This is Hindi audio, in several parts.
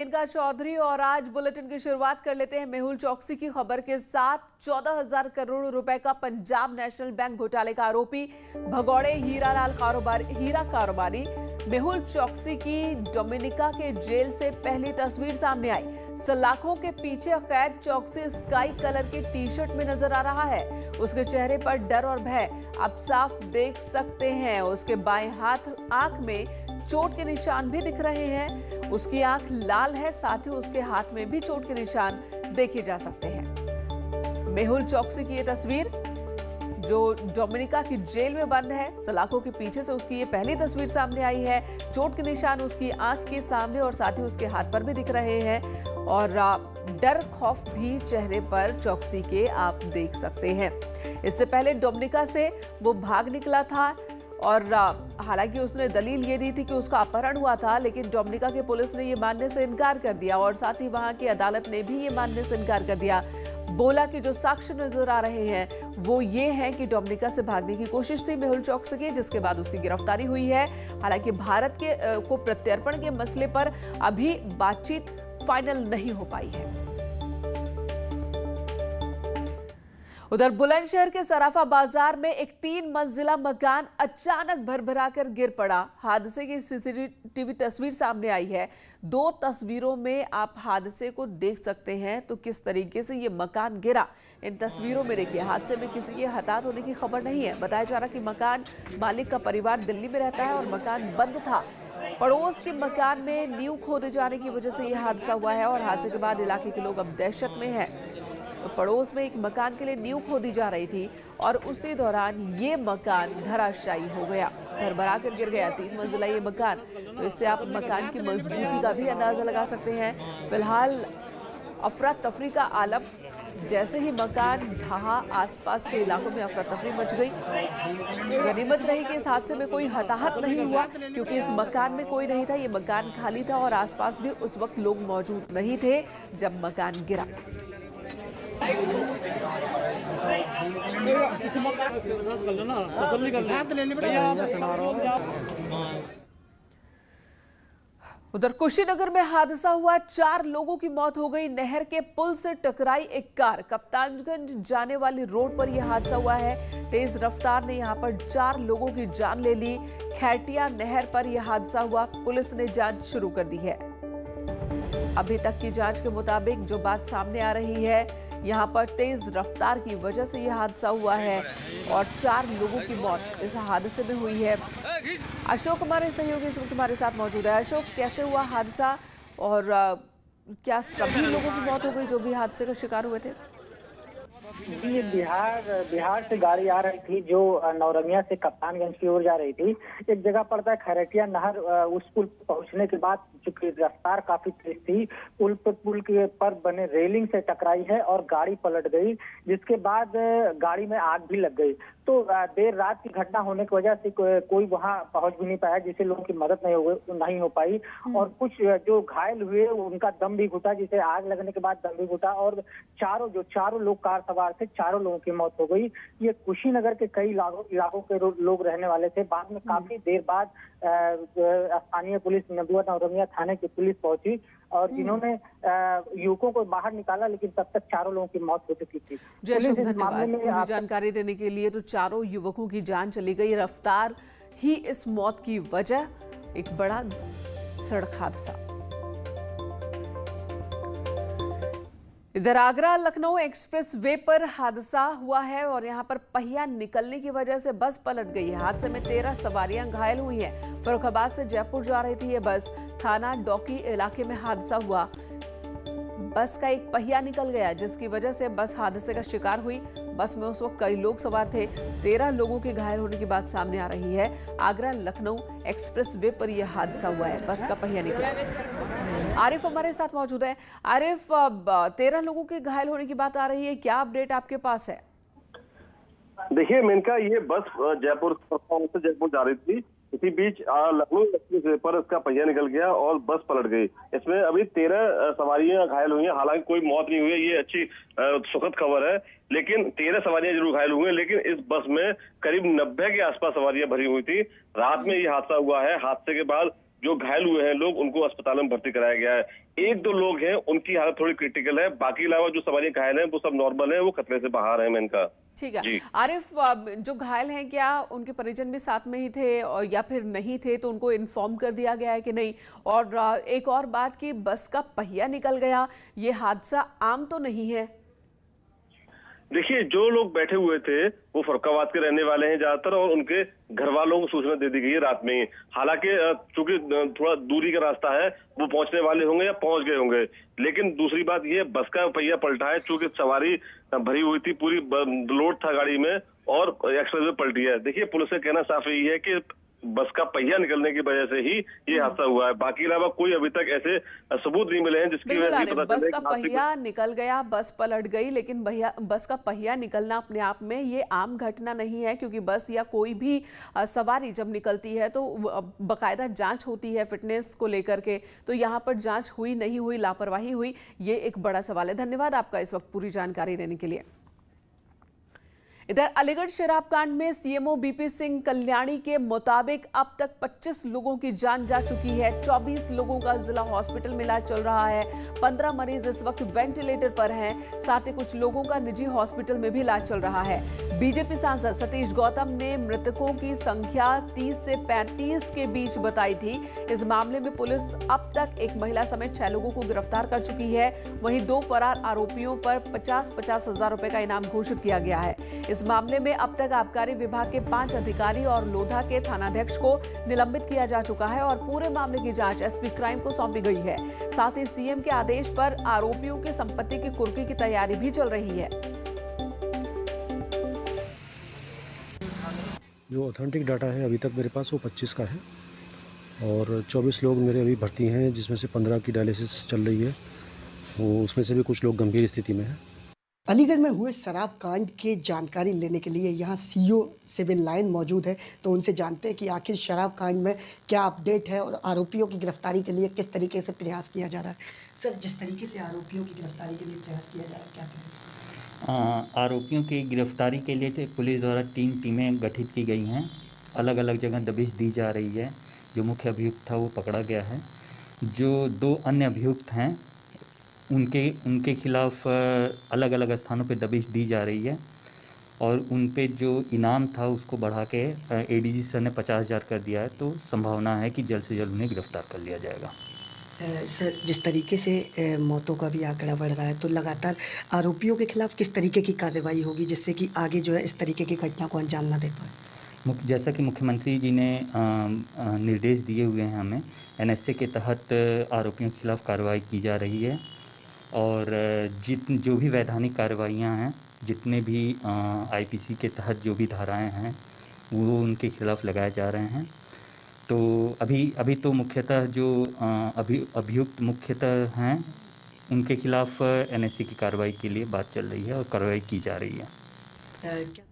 मेनका चौधरी और आज बुलेटिन की शुरुआत कर लेते हैं मेहुल चौकसी की खबर के साथ। 14,000 करोड़ रुपए का पंजाब नेशनल बैंक घोटाले का आरोपी भगौड़े हीरा कारोबारी मेहुल चौकसी की डोमिनिका के जेल से पहली तस्वीर सामने आई। सलाखों के पीछे कैद चौकसी स्काई कलर की टी-शर्ट में नजर आ रहा है। उसके चेहरे पर डर और भय आप साफ देख सकते हैं। उसके बाएं हाथ आंख में चोट के निशान भी दिख रहे हैं। उसकी आंख लाल है, साथ ही उसके हाथ में भी चोट के निशान देखे जा सकते हैं। मेहुल चौकसी की ये तस्वीर जो डोमिनिका की जेल में बंद है, सलाखों के पीछे से उसकी ये पहली तस्वीर सामने आई है। चोट के निशान उसकी आंख के सामने और साथ ही उसके हाथ पर भी दिख रहे हैं और डर खौफ भी चेहरे पर चौकसी के आप देख सकते हैं। इससे पहले डोमिनिका से वो भाग निकला था और हालांकि उसने दलील ये दी थी कि उसका अपहरण हुआ था, लेकिन डोमिनिका की पुलिस ने ये मानने से इनकार कर दिया और साथ ही वहां की अदालत ने भी ये मानने से इनकार कर दिया। बोला कि जो साक्ष्य नजर आ रहे हैं वो ये हैं कि डोमिनिका से भागने की कोशिश थी मेहुल चौकसी की, जिसके बाद उसकी गिरफ्तारी हुई है। हालांकि भारत को प्रत्यर्पण के मसले पर अभी बातचीत फाइनल नहीं हो पाई है। उधर बुलंदशहर के सराफा बाजार में एक 3 मंजिला मकान अचानक भरभराकर गिर पड़ा। हादसे की सीसीटीवी तस्वीर सामने आई है। 2 तस्वीरों में आप हादसे को देख सकते हैं तो किस तरीके से ये मकान गिरा। इन तस्वीरों में देखिए, हादसे में किसी के हताहत होने की खबर नहीं है। बताया जा रहा कि मकान मालिक का परिवार दिल्ली में रहता है और मकान बंद था। पड़ोस के मकान में नींव खोदे जाने की वजह से यह हादसा हुआ है और हादसे के बाद इलाके के लोग अब दहशत में हैं। तो पड़ोस में एक मकान के लिए नींव खोदी जा रही थी और उसी दौरान ये मकान धराशायी हो गया, भरभरा कर गिर गया। 3 मंजिला ये मकान, तो इससे आप मकान की मजबूती का भी अंदाजा लगा सकते हैं। फिलहाल अफरा तफरी का आलम, जैसे ही मकान ढहा आसपास के इलाकों में अफरा तफरी मच गई। गनीमत रही कि इस हादसे में कोई हताहत नहीं हुआ, क्योंकि इस मकान में कोई नहीं था। ये मकान खाली था और आसपास भी उस वक्त लोग मौजूद नहीं थे जब मकान गिरा। उधर कुशीनगर में हादसा हुआ, 4 लोगों की मौत हो गई। नहर के पुल से टकराई एक कार। कप्तानगंज जाने वाली रोड पर यह हादसा हुआ है। तेज रफ्तार ने यहां पर 4 लोगों की जान ले ली। खैटिया नहर पर यह हादसा हुआ। पुलिस ने जांच शुरू कर दी है। अभी तक की जांच के मुताबिक जो बात सामने आ रही है, यहाँ पर तेज रफ्तार की वजह से यह हादसा हुआ है और 4 लोगों की मौत इस हादसे में हुई है। अशोक हमारे सहयोगी इस वक्त हमारे साथ मौजूद है। अशोक, कैसे हुआ हादसा और क्या सभी लोगों की मौत हो गई जो भी हादसे का शिकार हुए थे? जी, बिहार से गाड़ी आ रही थी जो नौरंगिया से कप्तानगंज की ओर जा रही थी। एक जगह पड़ता है खैरटिया नहर, उस पुल पर पहुंचने के बाद चूंकि रफ्तार काफी तेज थी, पुल के पर बने रेलिंग से टकराई है और गाड़ी पलट गई, जिसके बाद गाड़ी में आग भी लग गई। तो देर रात की घटना होने की वजह से कोई वहां पहुंच भी नहीं पाया, जिससे लोगों की मदद नहीं हो पाई और कुछ जो घायल हुए उनका दम भी घुटा, जिसे आग लगने के बाद दम भी घुटा और चारों लोग कार सवार थे, 4 लोगों की मौत हो गई। ये कुशीनगर के कई इलाकों के लोग रहने वाले थे। बाद में काफी देर बाद स्थानीय पुलिस नौरंगिया थाने की पुलिस पहुंची और जिन्होंने युवकों को बाहर निकाला, लेकिन तब तक 4 लोगों की मौत हो चुकी थी। जय अशोक, धन्यवाद पूरी जानकारी देने के लिए। तो 4 युवकों की जान चली गई। रफ्तार ही इस मौत की वजह, एक बड़ा सड़क हादसा। इधर आगरा लखनऊ एक्सप्रेस वे पर हादसा हुआ है और यहां पर पहिया निकलने की वजह से बस पलट गई है। हादसे में 13 सवारियां घायल हुई हैं। फर्रुखाबाद से जयपुर जा रही थी ये बस। थाना डौकी इलाके में हादसा हुआ। बस का एक पहिया निकल गया, जिसकी वजह से बस हादसे का शिकार हुई। बस में उस वक्त कई लोग सवार थे। 13 लोगों के घायल होने की बात सामने आ रही है। आगरा लखनऊ एक्सप्रेस वे पर यह हादसा हुआ है, बस का पहिया निकला। आरिफ हमारे साथ मौजूद है। आरिफ, 13 लोगों के घायल होने की बात आ रही है, क्या अपडेट आपके पास है? देखिए मेनका, ये बस जयपुर से जयपुर जा रही थी। इसी बीच लखनऊ एक्सप्रेस वे पर इसका पहिया निकल गया और बस पलट गई। इसमें अभी 13 सवारियां घायल हुई हैं। हालांकि कोई मौत नहीं हुई है, ये अच्छी सुखद खबर है, लेकिन 13 सवारियां जरूर घायल हुई हैं। लेकिन इस बस में करीब 90 के आसपास सवारियां भरी हुई थी। रात में ये हादसा हुआ है। हादसे के बाद जो घायल हुए हैं लोग, उनको अस्पताल में भर्ती कराया गया है। 1-2 लोग हैं, उनकी हालत थोड़ी क्रिटिकल है, बाकी अलावा जो सवारी घायल हैं वो सब नॉर्मल है, वो खतरे से बाहर है। इनका ठीक है। जी। आरिफ, जो घायल हैं क्या उनके परिजन भी साथ में ही थे और या फिर नहीं थे, तो उनको इन्फॉर्म कर दिया गया है कि नहीं? और एक और बात कि बस का पहिया निकल गया, ये हादसा आम तो नहीं है? देखिए, जो लोग बैठे हुए थे वो फरुखाबाद के रहने वाले हैं ज्यादातर, और उनके घर वालों को सूचना दे दी गई है रात में ही। हालांकि चूंकि थोड़ा दूरी का रास्ता है, वो पहुंचने वाले होंगे या पहुंच गए होंगे। लेकिन दूसरी बात ये, बस का पहिया पलटा है, चूंकि सवारी भरी हुई थी, पूरी लोड था गाड़ी में, और एक्सप्रेस वे पलटी है। देखिए, पुलिस का कहना साफ यही है कि बस का पहिया निकलने की वजह से ही ये हादसा हुआ है। बाकी अलावा कोई अभी तक ऐसे सबूत नहीं मिले हैं जिसकी वजह से पता बस चले का पहिया निकल गया, बस पलट गई, लेकिन बस का पहिया निकलना अपने आप में ये आम घटना नहीं है, क्योंकि बस या कोई भी सवारी जब निकलती है तो बकायदा जांच होती है फिटनेस को लेकर के। तो यहाँ पर जांच हुई, नहीं हुई, लापरवाही हुई, ये एक बड़ा सवाल है। धन्यवाद आपका इस वक्त पूरी जानकारी देने के लिए। इधर अलीगढ़ शराब कांड में सीएमओ बीपी सिंह कल्याणी के मुताबिक अब तक 25 लोगों की जान जा चुकी है। 24 लोगों का जिला हॉस्पिटल में इलाज चल रहा है। 15 मरीज इस वक्त वेंटिलेटर पर हैं। साथ ही कुछ लोगों का निजी हॉस्पिटल में भी इलाज चल रहा है। बीजेपी सांसद सतीश गौतम ने मृतकों की संख्या 30 से 35 के बीच बताई थी। इस मामले में पुलिस अब तक एक महिला समेत 6 लोगों को गिरफ्तार कर चुकी है। वहीं 2 फरार आरोपियों पर 50-50 हजार रुपए का इनाम घोषित किया गया है। इस मामले में अब तक आबकारी विभाग के 5 अधिकारी और लोधा के थानाध्यक्ष को निलंबित किया जा चुका है और पूरे मामले की जांच एसपी क्राइम को सौंपी गई है। साथ ही सीएम के आदेश पर आरोपियों की संपत्ति की कुर्की की तैयारी भी चल रही है। जो ऑथेंटिक डाटा है अभी तक मेरे पास वो 25 का है और 24 लोग मेरे अभी भर्ती हैं, जिसमें से 15 की डायलिसिस चल रही है। वो उसमें से भी कुछ लोग गंभीर स्थिति में हैं। अलीगढ़ में हुए शराब कांड की जानकारी लेने के लिए यहाँ सीओ सिविल लाइन मौजूद है, तो उनसे जानते हैं कि आखिर शराब कांड में क्या अपडेट है और आरोपियों की गिरफ्तारी के लिए किस तरीके से प्रयास किया जा रहा है। सर, जिस तरीके से आरोपियों की गिरफ्तारी के लिए प्रयास किया जा रहा है, क्या कहें? आरोपियों की गिरफ्तारी के लिए पुलिस द्वारा 3 टीमें गठित की गई हैं। अलग अलग जगह दबिश दी जा रही है। जो मुख्य अभियुक्त था वो पकड़ा गया है। जो 2 अन्य अभियुक्त हैं उनके खिलाफ अलग अलग स्थानों पे दबिश दी जा रही है और उन पे जो इनाम था उसको बढ़ा के एडीजी सर ने 50,000 कर दिया है। तो संभावना है कि जल्द से जल्द उन्हें गिरफ्तार कर लिया जाएगा। सर, जिस तरीके से मौतों का भी आंकड़ा बढ़ रहा है, तो लगातार आरोपियों के खिलाफ किस तरीके की कार्रवाई होगी जिससे कि आगे जो है इस तरीके की घटना को अंजाम ना दे पाए? जैसा कि मुख्यमंत्री जी ने निर्देश दिए हुए हैं, हमें एनएसए के तहत आरोपियों के खिलाफ कार्रवाई की जा रही है और जो भी वैधानिक कार्रवाइयाँ हैं, जितने भी आईपीसी के तहत जो भी धाराएं हैं वो उनके खिलाफ लगाए जा रहे हैं। तो अभी तो मुख्यतः जो अभियुक्त मुख्यतः हैं उनके खिलाफ एनएसए की कार्रवाई के लिए बात चल रही है और कार्रवाई की जा रही है।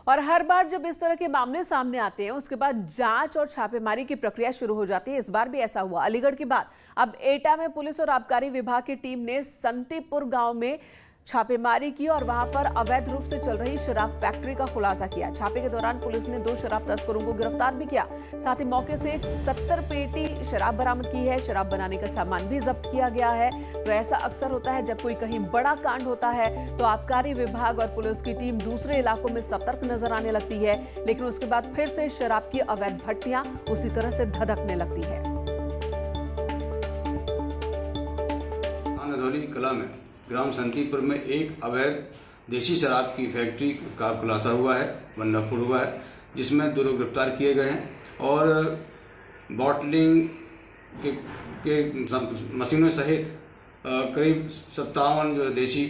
और हर बार जब इस तरह के मामले सामने आते हैं उसके बाद जांच और छापेमारी की प्रक्रिया शुरू हो जाती है। इस बार भी ऐसा हुआ। अलीगढ़ के बाद अब एटा में पुलिस और आबकारी विभाग की टीम ने संतीपुर गांव में छापेमारी की और वहां पर अवैध रूप से चल रही शराब फैक्ट्री का खुलासा किया। छापे के दौरान पुलिस ने 2 शराब तस्करों को गिरफ्तार भी किया। साथ ही मौके से 70 पेटी शराब बरामद की है। शराब बनाने का सामान भी जब्त किया गया है। तो ऐसा अक्सर होता है, जब कोई कहीं बड़ा कांड होता है तो आबकारी विभाग और पुलिस की टीम दूसरे इलाकों में सतर्क नजर आने लगती है, लेकिन उसके बाद फिर से शराब की अवैध भट्टियां उसी तरह से धधकने लगती है। कला में ग्राम संतीपुर में एक अवैध देसी शराब की फैक्ट्री का खुलासा हुआ है, भंडाफोड़ हुआ है, जिसमें 2 लोग गिरफ्तार किए गए हैं और बॉटलिंग के मशीनों सहित करीब 57 जो देसी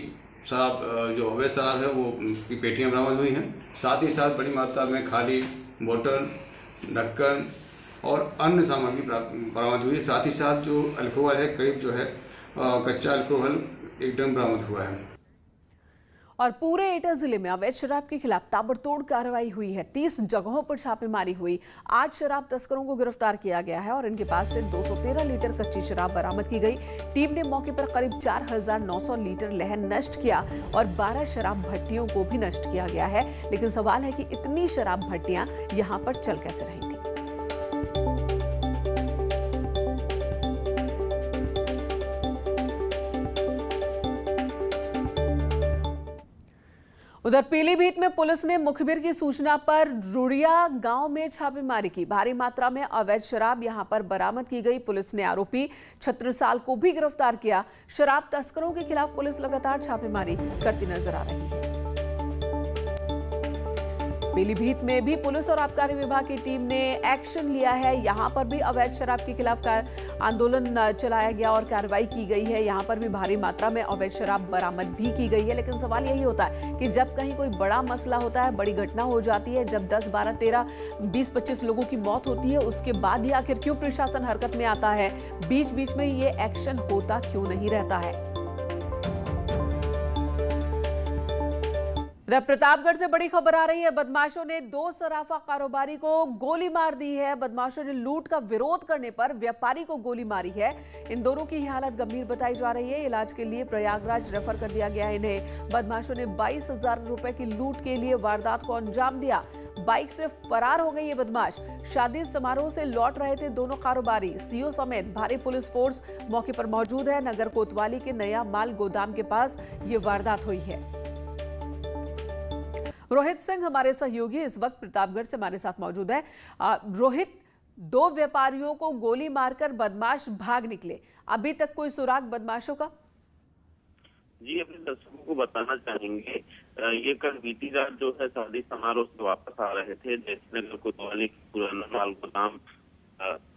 शराब जो अवैध शराब है वो की पेटियां बरामद हुई हैं। साथ ही साथ बड़ी मात्रा में खाली बोतल, ढक्कन और अन्य सामग्री बरामद हुई है। साथ ही साथ जो अल्कोहल है, करीब जो है कच्चा अल्कोहल 1 ड्रम बरामद हुआ है। और पूरे एटा जिले में अवैध शराब के खिलाफ ताबड़तोड़ कार्रवाई हुई है। 30 जगहों पर छापेमारी हुई। 8 शराब तस्करों को गिरफ्तार किया गया है और इनके पास से 213 लीटर कच्ची शराब बरामद की गई। टीम ने मौके पर करीब 4,900 लीटर लहन नष्ट किया और 12 शराब भट्टियों को भी नष्ट किया गया है। लेकिन सवाल है कि इतनी शराब भट्टियां यहां पर चल कैसे रही थी। उधर पीलीभीत में पुलिस ने मुखबिर की सूचना पर रुड़िया गांव में छापेमारी की। भारी मात्रा में अवैध शराब यहां पर बरामद की गई। पुलिस ने आरोपी छत्रसाल को भी गिरफ्तार किया। शराब तस्करों के खिलाफ पुलिस लगातार छापेमारी करती नजर आ रही है। पीलीभीत में भी पुलिस और आबकारी विभाग की टीम ने एक्शन लिया है। यहां पर भी अवैध शराब के खिलाफ आंदोलन चलाया गया और कार्रवाई की गई है। यहां पर भी भारी मात्रा में अवैध शराब बरामद भी की गई है। लेकिन सवाल यही होता है कि जब कहीं कोई बड़ा मसला होता है, बड़ी घटना हो जाती है, जब 10, 12, 13, 20, 25 लोगों की मौत होती है, उसके बाद ही आखिर क्यों प्रशासन हरकत में आता है? बीच बीच में ये एक्शन होता क्यों नहीं रहता है? प्रतापगढ़ से बड़ी खबर आ रही है। बदमाशों ने 2 सराफा कारोबारी को गोली मार दी है। बदमाशों ने लूट का विरोध करने पर व्यापारी को गोली मारी है। इन दोनों की हालत गंभीर बताई जा रही है। इलाज के लिए प्रयागराज रेफर कर दिया गया है इन्हें। बदमाशों ने 22,000 रुपए की लूट के लिए वारदात को अंजाम दिया। बाइक से फरार हो गए ये बदमाश। शादी समारोह से लौट रहे थे दोनों कारोबारी। सीओ समेत भारी पुलिस फोर्स मौके पर मौजूद है। नगर कोतवाली के नया माल गोदाम के पास ये वारदात हुई है। रोहित सिंह हमारे सहयोगी इस वक्त प्रतापगढ़ से हमारे साथ मौजूद है। रोहित, 2 व्यापारियों को गोली मारकर बदमाश भाग निकले। अभी तक कोई सुराग बदमाशों का? जी, अपने दर्शकों को बताना चाहेंगे, ये कल बीती रात जो है शादी समारोह से वापस आ रहे थे। जैसे नगर कोतवाली पुराना माल गोदाम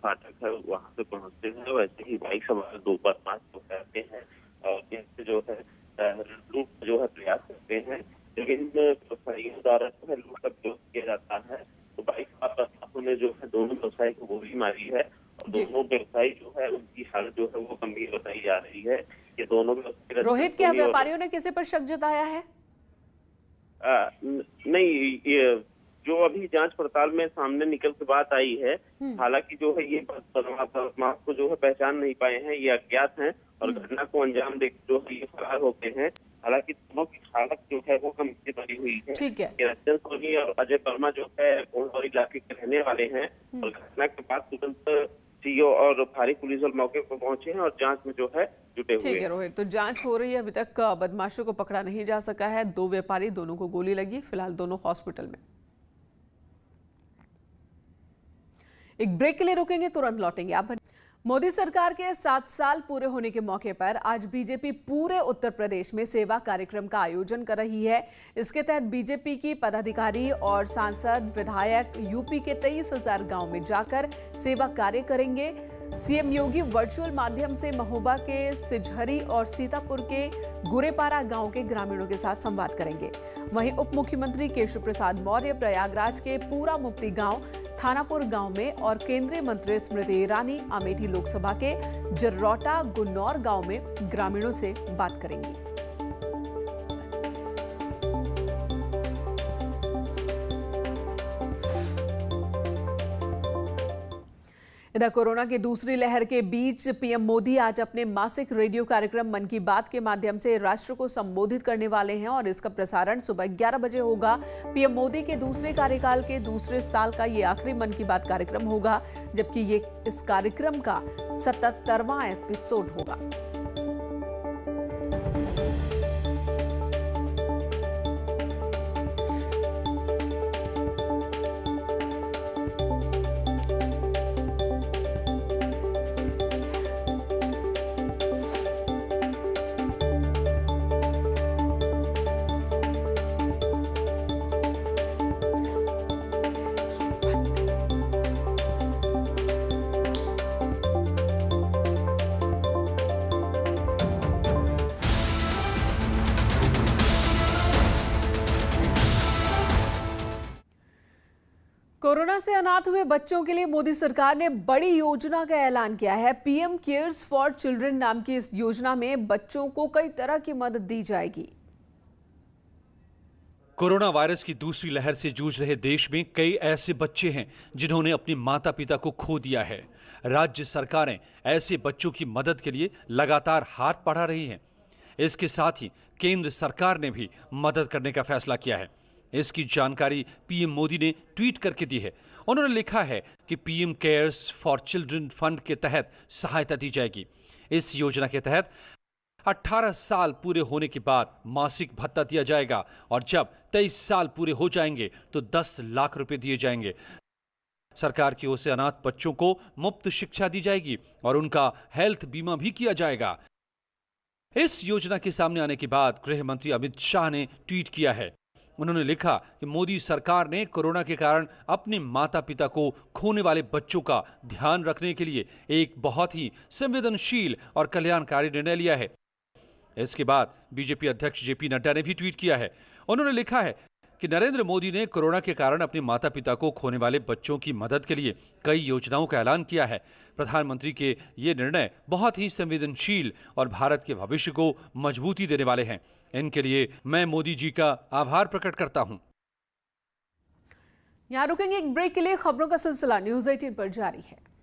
फाटक है, वहां से पहुंचते हैं। वैसे ही बाइक सवार 2 बदमाश जो आते हैं और इनसे जो है लूट जो है प्रयास करते हैं। लेकिन व्यवसायियों द्वारा जो है लूट का विरोध किया जाता है। तो बाइक बदमाशों ने जो है दोनों व्यवसायी को गोली मारी है और दोनों व्यवसायी जो है उनकी हालत जो है वो गंभीर बताई जा रही है। ये दोनों व्यवसायी रोहित, क्या व्यापारियों ने किसी पर शक जताया है? नहीं, ये जो अभी जांच पड़ताल में सामने निकल के बात आई है। हालांकि जो है ये बदमाश को जो है पहचान नहीं पाए हैं, ये अज्ञात हैं और घटना को अंजाम दे जो है ये फरार हो गए हैं। हालांकि दोनों की हालत जो है वो गंभीर बनी हुई है। ठीक है। रंजन सोनी और अजय वर्मा जो है गोलवारी इलाके के रहने वाले हैं और घटना के बाद तुरंत सीओ और भारी पुलिस बल मौके पर पहुंचे हैं और जांच में जो है जुटे हुए हैं। ठीक है रोहित, तो जांच हो रही है। अभी तक बदमाशों को पकड़ा नहीं जा सका है। 2 व्यापारी, दोनों को गोली लगी। फिलहाल दोनों हॉस्पिटल में। एक ब्रेक के लिए रुकेंगे, तुरंत लौटेंगे। आप मोदी सरकार के 7 साल पूरे होने के मौके पर आज बीजेपी पूरे उत्तर प्रदेश में सेवा कार्यक्रम का आयोजन कर रही है। इसके तहत बीजेपी की पदाधिकारी और सांसद, विधायक यूपी के 23,000 गांव में जाकर सेवा कार्य करेंगे। सीएम योगी वर्चुअल माध्यम से महोबा के सिझरी और सीतापुर के गुरेपारा गांव के ग्रामीणों के साथ संवाद करेंगे। वहीं उप मुख्यमंत्री केशव प्रसाद मौर्य प्रयागराज के पूरा मुफ्ती गांव, थानापुर गांव में और केंद्रीय मंत्री स्मृति ईरानी अमेठी लोकसभा के जर्रोटा गुन्नौर गांव में ग्रामीणों से बात करेंगी। इधर कोरोना की दूसरी लहर के बीच पीएम मोदी आज अपने मासिक रेडियो कार्यक्रम मन की बात के माध्यम से राष्ट्र को संबोधित करने वाले हैं और इसका प्रसारण सुबह 11 बजे होगा। पीएम मोदी के दूसरे कार्यकाल के दूसरे साल का ये आखिरी मन की बात कार्यक्रम होगा, जबकि ये इस कार्यक्रम का 77वां एपिसोड होगा। कोरोना से अनाथ हुए बच्चों के लिए मोदी सरकार ने बड़ी योजना का ऐलान किया है। पीएम केयर्स फॉर चिल्ड्रन नाम की इस योजना में बच्चों को कई तरह की मदद दी जाएगी। कोरोना वायरस की दूसरी लहर से जूझ रहे देश में कई ऐसे बच्चे हैं जिन्होंने अपने माता पिता को खो दिया है। राज्य सरकारें ऐसे बच्चों की मदद के लिए लगातार हाथ बढ़ा रही हैं। इसके साथ ही केंद्र सरकार ने भी मदद करने का फैसला किया है। इसकी जानकारी पीएम मोदी ने ट्वीट करके दी है। उन्होंने लिखा है कि PM cares for children fund के तहत सहायता दी जाएगी। इस योजना के तहत 18 साल पूरे होने के बाद मासिक भत्ता दिया जाएगा और जब 23 साल पूरे हो जाएंगे तो 10 लाख रुपए दिए जाएंगे। सरकार की ओर से अनाथ बच्चों को मुफ्त शिक्षा दी जाएगी और उनका हेल्थ बीमा भी किया जाएगा। इस योजना के सामने आने के बाद गृह मंत्री अमित शाह ने ट्वीट किया है। उन्होंने लिखा कि मोदी सरकार ने कोरोना के कारण अपने माता पिता को खोने वाले बच्चों का ध्यान रखने के लिए एक बहुत ही संवेदनशील और कल्याणकारी निर्णय लिया है। इसके बाद बीजेपी अध्यक्ष जेपी नड्डा ने भी ट्वीट किया है। उन्होंने लिखा है कि नरेंद्र मोदी ने कोरोना के कारण अपने माता पिता को खोने वाले बच्चों की मदद के लिए कई योजनाओं का ऐलान किया है। प्रधानमंत्री के ये निर्णय बहुत ही संवेदनशील और भारत के भविष्य को मजबूती देने वाले हैं। इनके लिए मैं मोदी जी का आभार प्रकट करता हूं। यहां रुकेंगे एक ब्रेक के लिए। खबरों का सिलसिला न्यूज़ 18 पर जारी है।